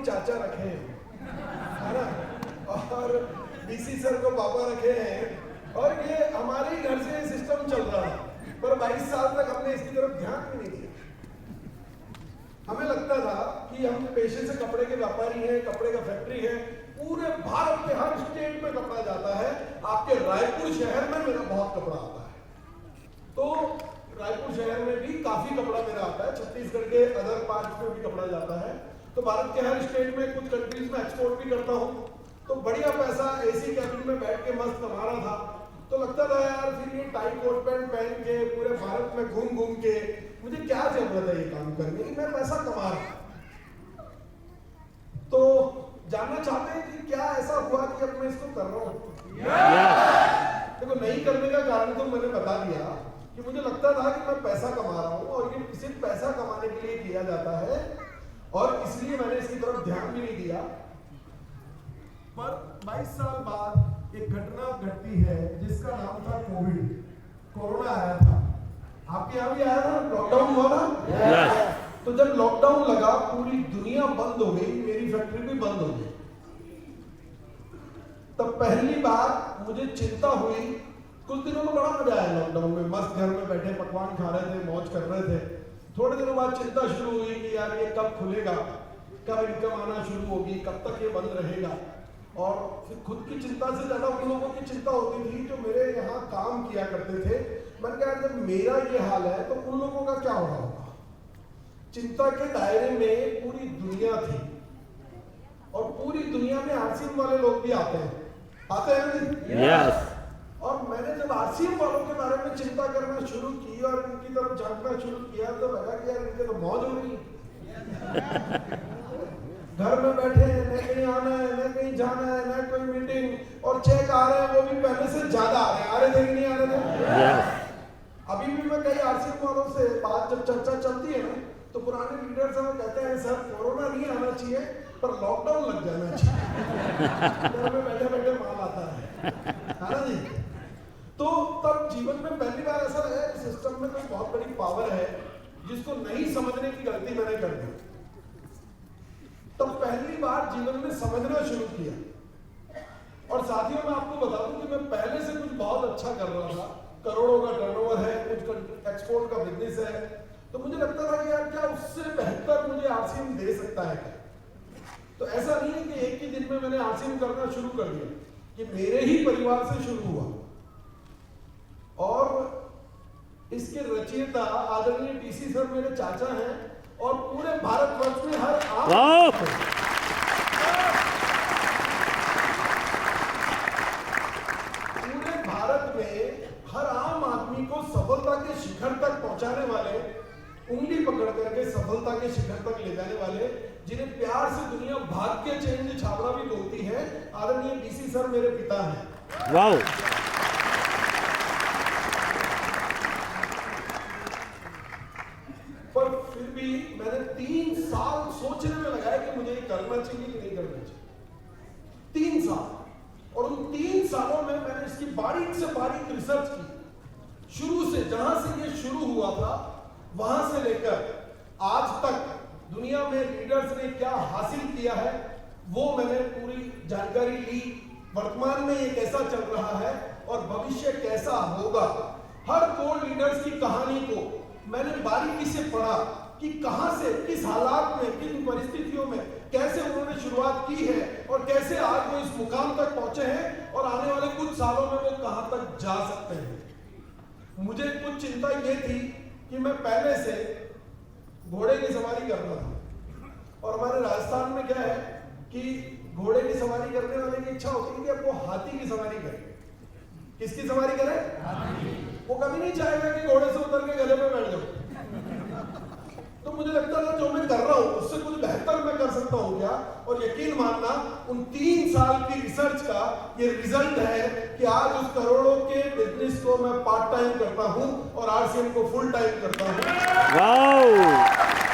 चाचा रखे हैं, है ना, और डीसी सर को पापा रखे हैं, और ये हमारे ही घर से सिस्टम चल रहा है। पर 22 साल तक हमने इसकी तरफ ध्यान भी नहीं दिया। हमें लगता था कि हम पेशे से कपड़े के व्यापारी हैं, कपड़े का फैक्ट्री है, पूरे भारत के हर स्टेट में कपड़ा जाता है, आपके रायपुर शहर में मेरा बहुत कपड़ा आता है। तो रायपुर शहर में भी काफी कपड़ा मेरा आता है, छत्तीसगढ़ के अदर पार्ट में भी कपड़ा जाता है। तो भारत के हर स्टेट में, कुछ कंट्रीज में एक्सपोर्ट भी करता हूँ। तो बढ़िया पैसा एसी कैबिन में बैठ के मस्त कमा रहा था। तो लगता था यार फिर ये टाई कोट पैंट पहन के पूरे भारत में घूम घूम के मुझे क्या जरूरत है ये काम करने की, मैं पैसा कमा रहा। तो जानना चाहते हैं कि क्या ऐसा हुआ कि अब मैं इसको कर रहा हूँ? देखो, नहीं करने का कारण तो मैंने बता दिया कि मुझे लगता था कि मैं पैसा कमा रहा हूँ और ये सिर्फ पैसा कमाने के लिए किया जाता है, और इसलिए मैंने इसकी तरफ ध्यान भी नहीं दिया। पर 22 साल बाद एक घटना घटती है जिसका नाम था कोविड। कोरोना आया था, आपके यहाँ भी आया था, लॉकडाउन हुआ था। तो जब लॉकडाउन लगा, पूरी दुनिया बंद हो गई, मेरी फैक्ट्री भी बंद हो गई। तब पहली बार मुझे चिंता हुई। कुछ दिनों में बड़ा मजा आया लॉकडाउन में, मस्त घर में बैठे पकवान खा रहे थे, मौज कर रहे थे। थोड़े दिनों बाद चिंता शुरू हुई कि यार ये कब खुलेगा, कब इनकम आना शुरू होगी, कब तक ये बंद रहेगा। और फिर खुद की चिंता से ज्यादा उन लोगों की चिंता होती थी जो मेरे यहाँ काम किया करते थे। मैंने कहा जब मेरा ये हाल है तो उन लोगों का क्या हो रहा होगा। चिंता के दायरे में पूरी दुनिया थी, और पूरी दुनिया में आरसीएम वाले लोग भी आते हैं Yes. और मैंने जब आरसीएम वालों के बारे में चिंता करना शुरू की और इनकी तरफ झांकना शुरू किया तो लगा कि यार इनके तो मौज हो रही है। घर में बैठे हैं, न कहीं आना है, न कहीं जाना है, न कोई मीटिंग, और चेक आ रहे हैं वो भी पहले से ज्यादा आ रहे हैं। आ रहे थे कि नहीं आ रहे थे? Yes. अभी भी मैं कई आरसीएम वालों से बात जब चर्चा चलती है ना, तो पुराने लीडर्स हमें कहते हैं सर कोरोना नहीं आना चाहिए पर लॉकडाउन लग जाना चाहिए। घर में बैठे बैठे माल आता है ना जी। तो तब जीवन में पहली बार ऐसा लगा कि सिस्टम में कोई बहुत बड़ी पावर है जिसको नहीं समझने की गलती मैंने कर दी। तब पहली बार जीवन में समझना शुरू किया। और साथियों मैं आपको बता दूं कि मैं पहले से कुछ बहुत अच्छा कर रहा था, करोड़ों का टर्नओवर है, कुछ एक्सपोर्ट का बिजनेस है। तो मुझे लगता था कि यार क्या उससे बेहतर मुझे आरसीएम दे सकता है क्या। तो ऐसा नहीं है कि एक ही दिन में मैंने आरसीएम करना शुरू कर दिया, कि मेरे ही परिवार से शुरू हुआ। और इसके रचयिता आदरणीय डीसी सर मेरे चाचा हैं, और पूरे भारतवर्ष में हर पूरे भारत में हर आम आदमी को सफलता के शिखर तक पहुंचाने वाले, उंगली पकड़ करके सफलता के शिखर तक ले जाने वाले, जिन्हें प्यार से दुनिया भाग्य चेंज छाबड़ा भी बोलती है, आदरणीय डीसी सर मेरे पिता हैं। वाओ। पर फिर भी मैंने 3 साल सोचने में लगाया कि मुझे ये करना चाहिए कि नहीं करना चाहिए। 3 साल। और उन 3 सालों में मैंने इसकी बारीक से बारीक रिसर्च की, शुरू से, जहां से ये शुरू हुआ था वहां से लेकर आज तक दुनिया में लीडर्स ने क्या हासिल किया है वो मैंने पूरी जानकारी ली। वर्तमान में ये कैसा चल रहा है और भविष्य कैसा होगा, हर 2 लीडर्स की कहानी को मैंने बारीकी से पढ़ा कि कहां से, किस हालात में, किन परिस्थितियों में कैसे उन्होंने शुरुआत की है और कैसे आज वो इस मुकाम तक पहुंचे हैं और आने वाले कुछ सालों में वो कहां तक जा सकते हैं। मुझे कुछ चिंता ये थी कि मैं पहले से घोड़े की सवारी कर रहा था, और हमारे राजस्थान में क्या है कि घोड़े की सवारी करने वाले की इच्छा होती है कि अब वो हाथी की सवारी करे। किसकी सवारी करे? वो कभी नहीं चाहेगा कि घोड़े से उतर के गले में बैठ जाओ। तो मुझे लगता था जो मैं कर रहा हूं उससे कुछ बेहतर मैं कर सकता हूं क्या। और यकीन मानना, उन 3 साल की रिसर्च का ये रिजल्ट है कि आज उस करोड़ों के बिजनेस को मैं पार्ट टाइम करता हूं और आरसीएम को फुल टाइम करता हूं। वाओ।